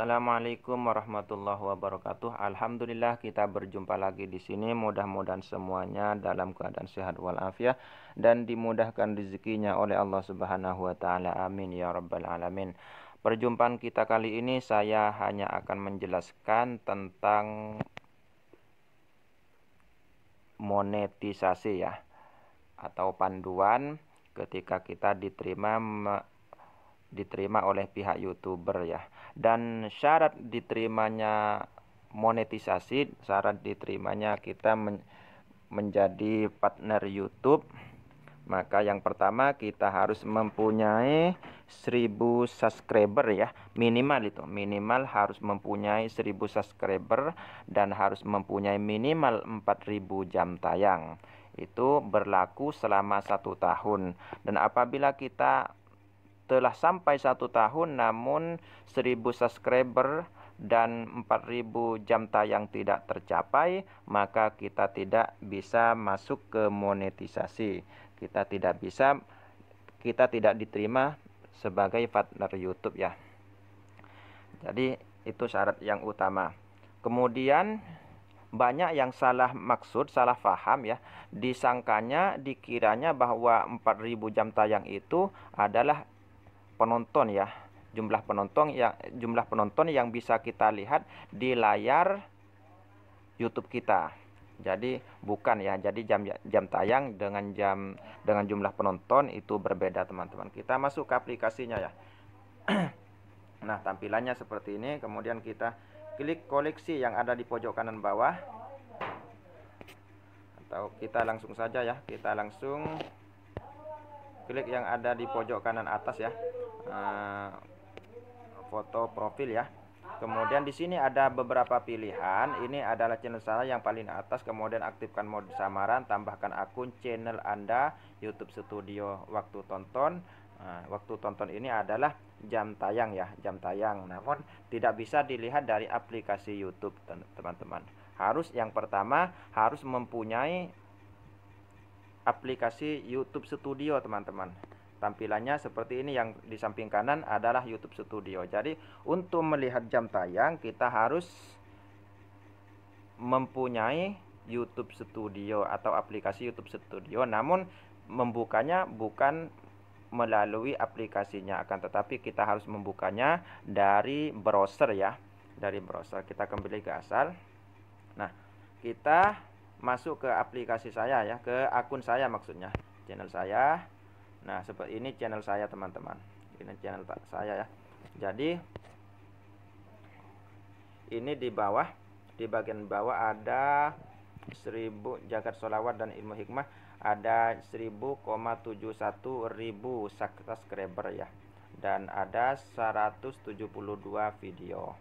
Assalamualaikum warahmatullahi wabarakatuh. Alhamdulillah kita berjumpa lagi di sini. Mudah-mudahan semuanya dalam keadaan sehat walafiat dan dimudahkan rezekinya oleh Allah Subhanahu wa taala. Amin ya rabbal alamin. Perjumpaan kita kali ini saya hanya akan menjelaskan tentang monetisasi ya, atau panduan ketika kita diterima oleh pihak YouTuber ya. Dan syarat diterimanya monetisasi, syarat diterimanya kita menjadi partner YouTube, maka yang pertama kita harus mempunyai 1000 subscriber ya, minimal harus mempunyai 1000 subscriber dan harus mempunyai minimal 4000 jam tayang. Itu berlaku selama 1 tahun. Dan apabila kita telah sampai 1 tahun namun 1000 subscriber dan 4000 jam tayang tidak tercapai, maka kita tidak bisa masuk ke monetisasi. Kita tidak diterima sebagai partner YouTube ya. Jadi itu syarat yang utama. Kemudian banyak yang salah maksud, salah faham ya. Dikiranya bahwa 4000 jam tayang itu adalah penonton ya, jumlah penonton yang bisa kita lihat di layar YouTube kita. Jadi bukan ya. Jadi jam tayang dengan jumlah penonton itu berbeda teman-teman. Kita masuk ke aplikasinya ya. Nah, tampilannya seperti ini. Kemudian kita klik koleksi yang ada di pojok kanan bawah. Atau kita langsung saja ya. Kita langsung klik yang ada di pojok kanan atas ya. Foto profil ya. Kemudian di sini ada beberapa pilihan. Ini adalah channel saya yang paling atas. Kemudian aktifkan mode samaran, tambahkan akun channel Anda, YouTube Studio waktu tonton. Waktu tonton ini adalah jam tayang ya, jam tayang. Namun tidak bisa dilihat dari aplikasi YouTube teman-teman. Yang pertama harus mempunyai aplikasi YouTube Studio teman-teman. Tampilannya seperti ini, yang di samping kanan adalah YouTube Studio. Jadi untuk melihat jam tayang kita harus mempunyai YouTube Studio atau aplikasi YouTube Studio. Namun membukanya bukan melalui aplikasinya, akan tetapi kita harus membukanya dari browser ya. Dari browser kita kembali ke asal. Nah, kita masuk ke aplikasi saya ya, ke akun saya maksudnya, channel saya. Nah, seperti ini channel saya teman-teman. Ini channel saya ya. Jadi ini di bawah, di bagian bawah ada 1000 jagat sholawat dan ilmu hikmah, ada 1000,71 ribu subscriber ya. Dan ada 172 video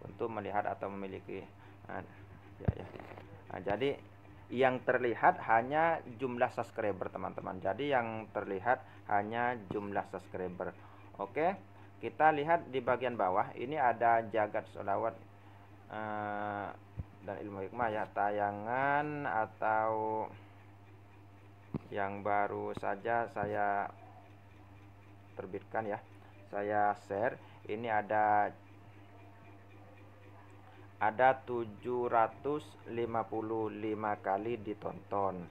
untuk melihat atau memiliki Nah, jadi yang terlihat hanya jumlah subscriber teman-teman. Jadi yang terlihat hanya jumlah subscriber. Oke, kita lihat di bagian bawah. Ini ada jagat sholawat dan ilmu hikmah ya, tayangan atau yang baru saja saya terbitkan ya, saya share. Ini ada 755 kali ditonton.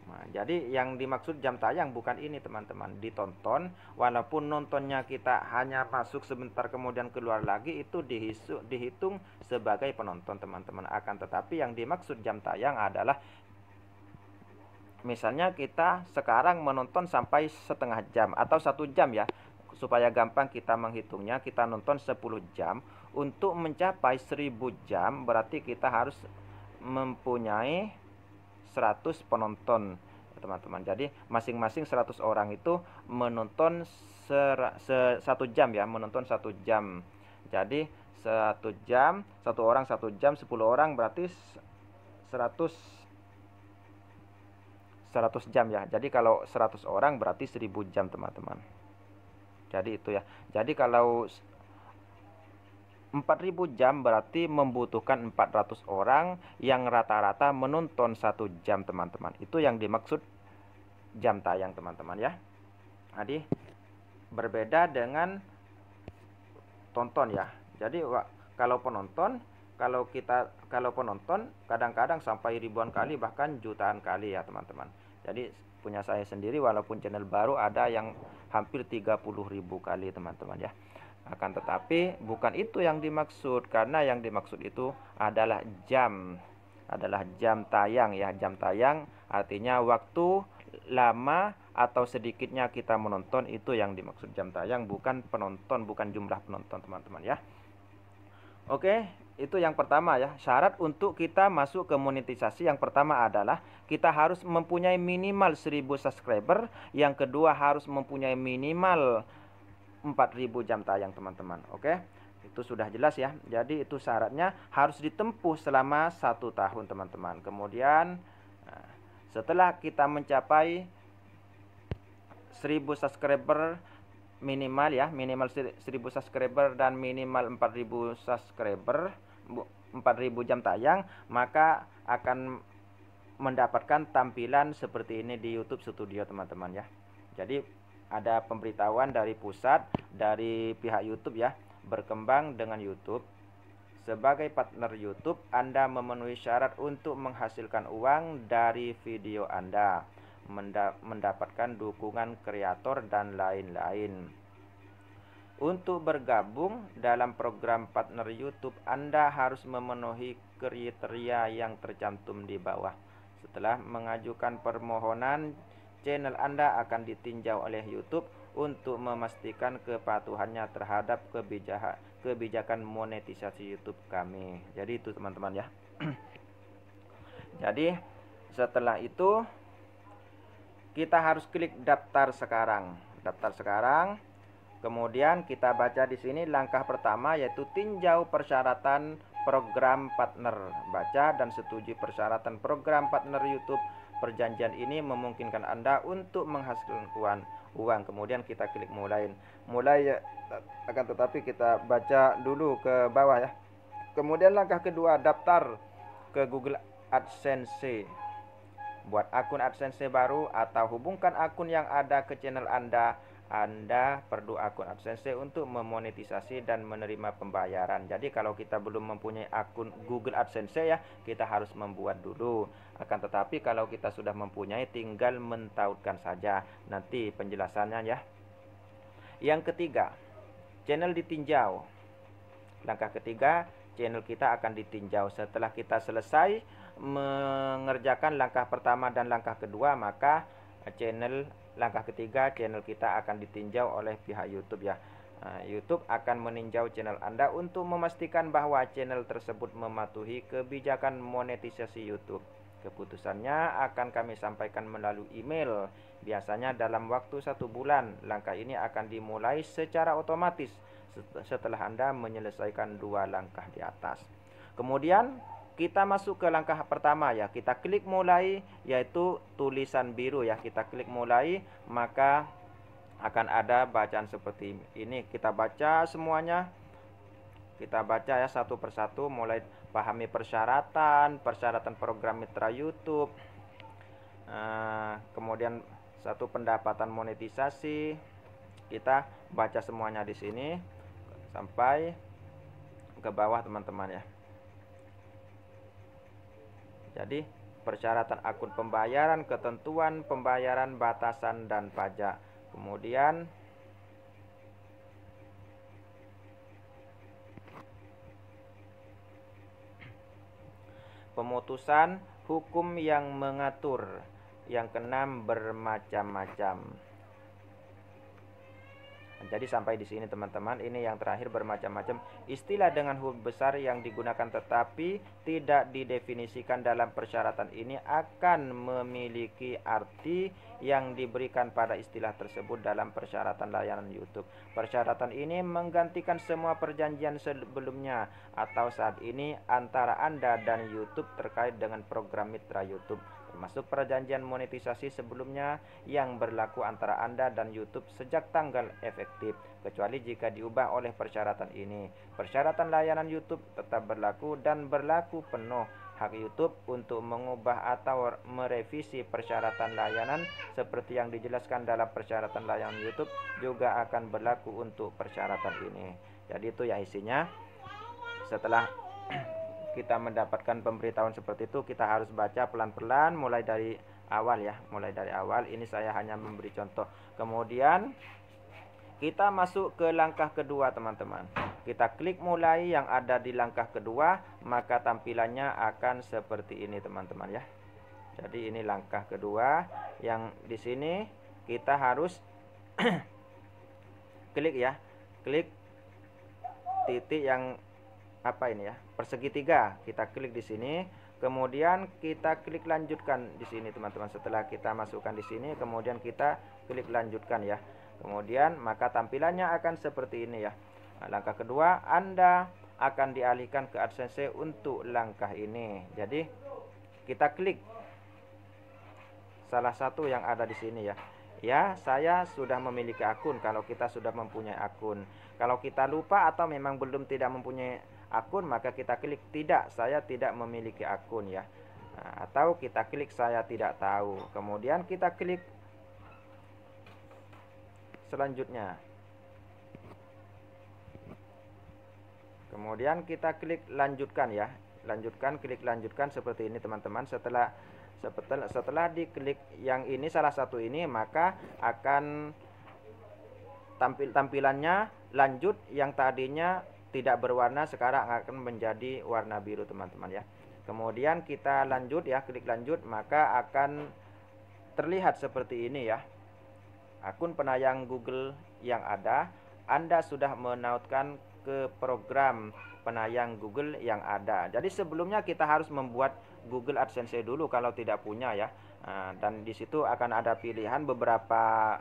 Nah, jadi yang dimaksud jam tayang bukan ini teman-teman, ditonton. Walaupun nontonnya kita hanya masuk sebentar kemudian keluar lagi, itu dihitung sebagai penonton teman-teman. Akan tetapi yang dimaksud jam tayang adalah misalnya kita sekarang menonton sampai setengah jam atau 1 jam ya. Supaya gampang kita menghitungnya, kita nonton 10 jam. Untuk mencapai 1000 jam berarti kita harus mempunyai 100 penonton teman-teman. Jadi masing-masing 100 orang itu menonton 1 jam ya, menonton 1 jam. Jadi 1 jam, 1 orang 1 jam, 10 orang berarti 100 jam ya. Jadi kalau 100 orang berarti 1000 jam teman-teman. Jadi itu ya. Jadi kalau 4000 jam berarti membutuhkan 400 orang yang rata-rata menonton 1 jam teman-teman. Itu yang dimaksud jam tayang teman-teman ya. Jadi berbeda dengan tonton ya. Jadi Kalau penonton kadang-kadang sampai ribuan kali bahkan jutaan kali ya teman-teman. Jadi punya saya sendiri walaupun channel baru ada yang hampir 30.000 kali teman-teman ya. Akan tetapi bukan itu yang dimaksud, karena yang dimaksud itu adalah jam tayang ya. Jam tayang artinya waktu lama atau sedikitnya kita menonton, itu yang dimaksud jam tayang, bukan penonton, bukan jumlah penonton teman-teman ya. Oke, itu yang pertama ya. Syarat untuk kita masuk ke monetisasi yang pertama adalah kita harus mempunyai minimal 1000 subscriber. Yang kedua harus mempunyai minimal 4000 jam tayang teman-teman. Oke, itu sudah jelas ya. Jadi itu syaratnya harus ditempuh selama 1 tahun teman-teman. Kemudian setelah kita mencapai 1000 subscriber minimal ya, minimal 1000 subscriber dan minimal 4000 subscriber, 4000 jam tayang, maka akan mendapatkan tampilan seperti ini di YouTube Studio teman-teman ya. Jadi ada pemberitahuan dari pusat, dari pihak YouTube ya, berkembang dengan YouTube. Sebagai partner YouTube, Anda memenuhi syarat untuk menghasilkan uang dari video Anda, mendapatkan dukungan kreator dan lain-lain. Untuk bergabung dalam program partner YouTube, Anda harus memenuhi kriteria yang tercantum di bawah. Setelah mengajukan permohonan, channel Anda akan ditinjau oleh YouTube untuk memastikan kepatuhannya terhadap kebijakan monetisasi YouTube kami. Jadi itu teman-teman ya. Jadi setelah itu kita harus klik daftar sekarang. Daftar sekarang. Kemudian kita baca di sini langkah pertama yaitu tinjau persyaratan program partner. Baca dan setujui persyaratan program partner YouTube. Perjanjian ini memungkinkan Anda untuk menghasilkan uang. Kemudian kita klik mulai. Akan tetapi kita baca dulu ke bawah ya. Kemudian langkah kedua, daftar ke Google AdSense. Buat akun AdSense baru atau hubungkan akun yang ada ke channel Anda. Anda perlu akun AdSense untuk memonetisasi dan menerima pembayaran. Jadi kalau kita belum mempunyai akun Google AdSense ya, kita harus membuat dulu. Akan tetapi kalau kita sudah mempunyai, tinggal mentautkan saja. Nanti penjelasannya ya. Yang ketiga, channel ditinjau. Langkah ketiga, channel kita akan ditinjau. Setelah kita selesai mengerjakan langkah pertama dan langkah kedua, maka langkah ketiga, channel kita akan ditinjau oleh pihak YouTube ya. YouTube akan meninjau channel Anda untuk memastikan bahwa channel tersebut mematuhi kebijakan monetisasi YouTube. Keputusannya akan kami sampaikan melalui email. Biasanya dalam waktu 1 bulan. Langkah ini akan dimulai secara otomatis setelah Anda menyelesaikan 2 langkah di atas. Kemudian kita masuk ke langkah pertama ya. Kita klik mulai, yaitu tulisan biru ya. Kita klik mulai, maka akan ada bacaan seperti ini. Kita baca semuanya. Kita baca ya satu persatu, mulai pahami persyaratan program mitra YouTube. Kemudian satu pendapatan monetisasi. Kita baca semuanya di sini sampai ke bawah teman-teman ya. Jadi persyaratan akun pembayaran, ketentuan pembayaran, batasan dan pajak. Kemudian pemutusan hukum yang mengatur. Yang keenam, bermacam-macam. Jadi sampai di sini teman-teman, ini yang terakhir, bermacam-macam. Istilah dengan huruf besar yang digunakan tetapi tidak didefinisikan dalam persyaratan ini akan memiliki arti yang diberikan pada istilah tersebut dalam persyaratan layanan YouTube. Persyaratan ini menggantikan semua perjanjian sebelumnya atau saat ini antara Anda dan YouTube terkait dengan program mitra YouTube, termasuk perjanjian monetisasi sebelumnya yang berlaku antara Anda dan YouTube sejak tanggal efektif, kecuali jika diubah oleh persyaratan ini. Persyaratan layanan YouTube tetap berlaku dan berlaku penuh. Hak YouTube untuk mengubah atau merevisi persyaratan layanan seperti yang dijelaskan dalam persyaratan layanan YouTube juga akan berlaku untuk persyaratan ini. Jadi itu ya isinya. setelah kita mendapatkan pemberitahuan seperti itu, kita harus baca pelan-pelan mulai dari awal ya, mulai dari awal. Ini saya hanya memberi contoh. Kemudian kita masuk ke langkah kedua, teman-teman. Kita klik mulai yang ada di langkah kedua, maka tampilannya akan seperti ini, teman-teman ya. Jadi ini langkah kedua yang di sini kita harus klik ya, klik titik yang apa ini ya, persegi 3. Kita klik di sini, kemudian kita klik lanjutkan di sini, teman-teman. Setelah kita masukkan di sini, kemudian kita klik lanjutkan ya. Kemudian maka tampilannya akan seperti ini ya. Nah, langkah kedua, Anda akan dialihkan ke AdSense untuk langkah ini. Jadi kita klik salah satu yang ada di sini ya. Ya, saya sudah memiliki akun kalau kita sudah mempunyai akun. Kalau kita lupa atau memang belum tidak mempunyai akun, maka kita klik tidak, saya tidak memiliki akun ya. Nah, atau kita klik saya tidak tahu. Kemudian kita klik selanjutnya. Kemudian kita klik lanjutkan ya. Lanjutkan, klik lanjutkan seperti ini, teman-teman. Setelah diklik yang ini, salah satu ini, maka akan tampilannya lanjut, yang tadinya tidak berwarna sekarang akan menjadi warna biru, teman-teman ya. Kemudian kita lanjut ya, klik lanjut, maka akan terlihat seperti ini ya. Akun penayang Google yang ada, Anda sudah menautkan ke program penayang Google yang ada. Jadi sebelumnya kita harus membuat Google AdSense dulu kalau tidak punya ya. Nah, dan di situ akan ada pilihan beberapa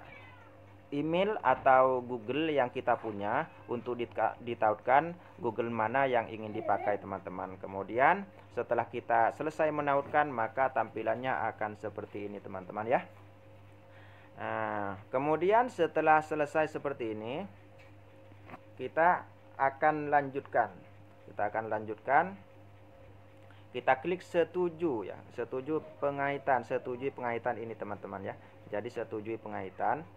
email atau Google yang kita punya untuk ditautkan Google mana yang ingin dipakai, teman-teman. Kemudian setelah kita selesai menautkan, maka tampilannya akan seperti ini, teman-teman ya. Nah, kemudian setelah selesai seperti ini, kita akan lanjutkan. Kita klik setuju ya, setujui pengaitan ini, teman-teman ya. Jadi setujui pengaitan.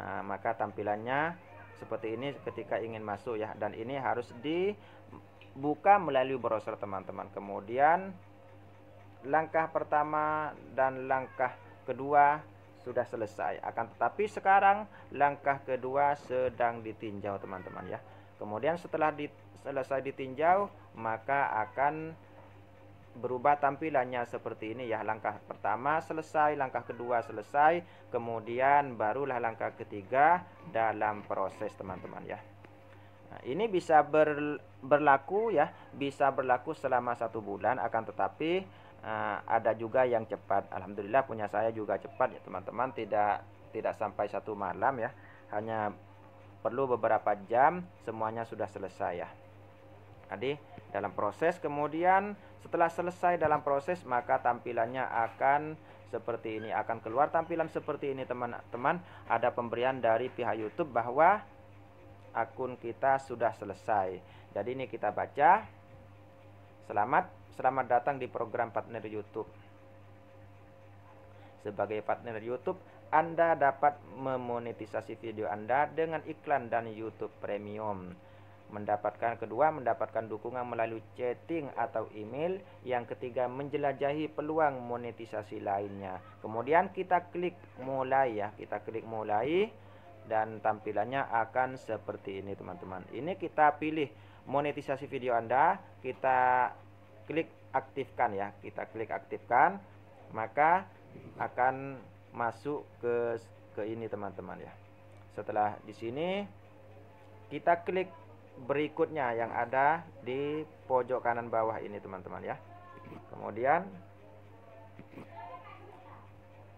Nah, maka tampilannya seperti ini ketika ingin masuk ya, dan ini harus dibuka melalui browser, teman-teman. Kemudian langkah pertama dan langkah kedua sudah selesai. Akan tetapi sekarang langkah kedua sedang ditinjau, teman-teman ya. Kemudian setelah selesai ditinjau, maka akan berubah tampilannya seperti ini ya. Langkah pertama selesai, langkah kedua selesai, kemudian barulah langkah ketiga dalam proses, teman-teman ya. Nah, ini bisa berlaku ya, bisa berlaku selama 1 bulan. Akan tetapi ada juga yang cepat. Alhamdulillah punya saya juga cepat ya, teman-teman. Tidak sampai 1 malam ya, hanya perlu beberapa jam semuanya sudah selesai ya. Jadi dalam proses, kemudian setelah selesai dalam proses, maka tampilannya akan seperti ini, akan keluar tampilan seperti ini, teman-teman. Ada pemberian dari pihak YouTube bahwa akun kita sudah selesai. Jadi ini kita baca, selamat datang di program partner YouTube. Sebagai partner YouTube, Anda dapat memonetisasi video Anda dengan iklan dan YouTube Premium. Mendapatkan dukungan melalui chatting atau email. Yang ketiga, menjelajahi peluang monetisasi lainnya. Kemudian kita klik mulai ya, kita klik mulai, dan tampilannya akan seperti ini, teman-teman. Ini kita pilih monetisasi video Anda, kita klik aktifkan ya, kita klik aktifkan, maka akan masuk ke ini, teman-teman ya. Setelah di sini kita klik berikutnya yang ada di pojok kanan bawah ini, teman-teman ya. Kemudian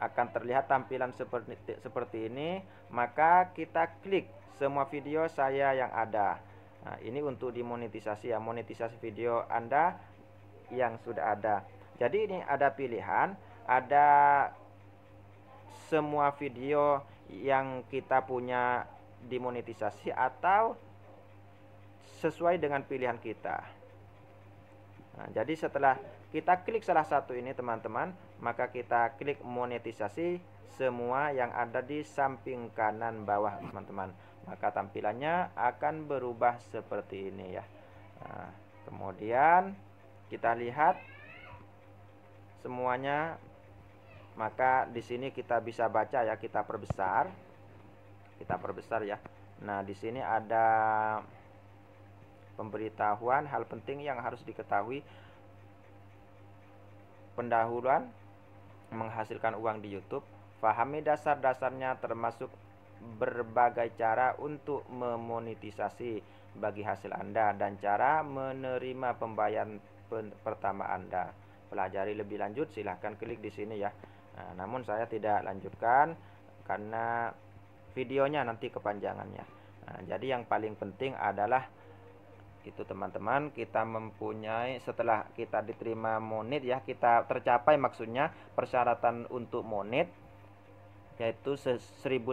akan terlihat tampilan seperti ini, maka kita klik semua video saya yang ada. Nah, ini untuk dimonetisasi ya, monetisasi video Anda yang sudah ada. Jadi ini ada pilihan, ada semua video yang kita punya dimonetisasi atau sesuai dengan pilihan kita. Nah, jadi setelah kita klik salah satu ini, teman-teman, maka kita klik monetisasi semua yang ada di samping kanan bawah, teman-teman. Maka tampilannya akan berubah seperti ini ya. Nah, kemudian kita lihat semuanya, maka di sini kita bisa baca ya, kita perbesar ya. Nah, di sini ada pemberitahuan hal penting yang harus diketahui. Pendahuluan menghasilkan uang di YouTube. Pahami dasar-dasarnya termasuk berbagai cara untuk memonetisasi bagi hasil Anda dan cara menerima pembayaran pertama Anda. Pelajari lebih lanjut, silahkan klik di sini ya. Nah, namun saya tidak lanjutkan karena videonya nanti kepanjangannya. Nah, jadi yang paling penting adalah itu teman-teman, kita mempunyai, setelah kita diterima monet ya, kita tercapai maksudnya persyaratan untuk monet, yaitu 1000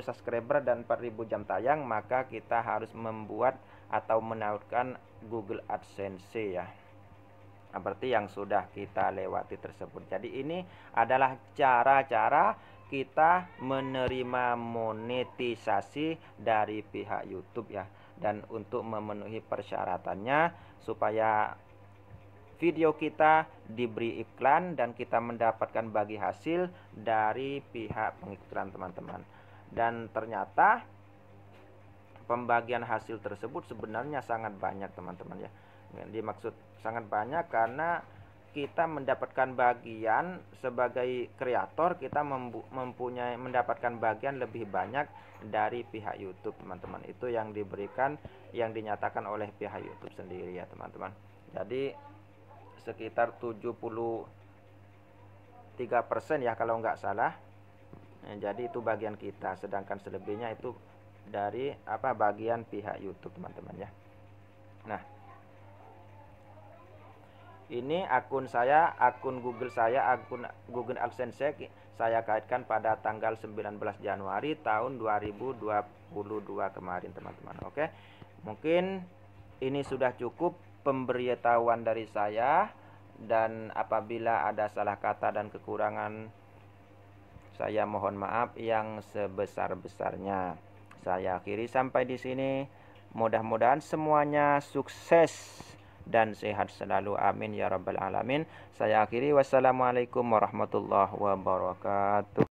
subscriber dan 4000 jam tayang, maka kita harus membuat atau menawarkan Google AdSense ya. Seperti yang sudah kita lewati tersebut. Jadi ini adalah cara-cara kita menerima monetisasi dari pihak YouTube ya. Dan untuk memenuhi persyaratannya supaya video kita diberi iklan dan kita mendapatkan bagi hasil dari pihak pengiklan teman-teman. Dan ternyata pembagian hasil tersebut sebenarnya sangat banyak teman-teman ya. Dimaksud sangat banyak karena kita mendapatkan bagian sebagai kreator, kita mendapatkan bagian lebih banyak dari pihak YouTube teman-teman. Itu yang diberikan, yang dinyatakan oleh pihak YouTube sendiri ya teman-teman. Jadi sekitar 73% ya kalau nggak salah. Jadi itu bagian kita, sedangkan selebihnya itu dari bagian pihak YouTube teman-teman ya. Nah, ini akun saya, akun Google saya, akun Google AdSense saya kaitkan pada tanggal 19 Januari tahun 2022 kemarin teman-teman. Oke, mungkin ini sudah cukup pemberitahuan dari saya, dan apabila ada salah kata dan kekurangan, saya mohon maaf yang sebesar-besarnya. Saya akhiri sampai di sini. Mudah-mudahan semuanya sukses dan sehat selalu, amin ya rabbal alamin. Saya akhiri, wassalamualaikum warahmatullahi wabarakatuh.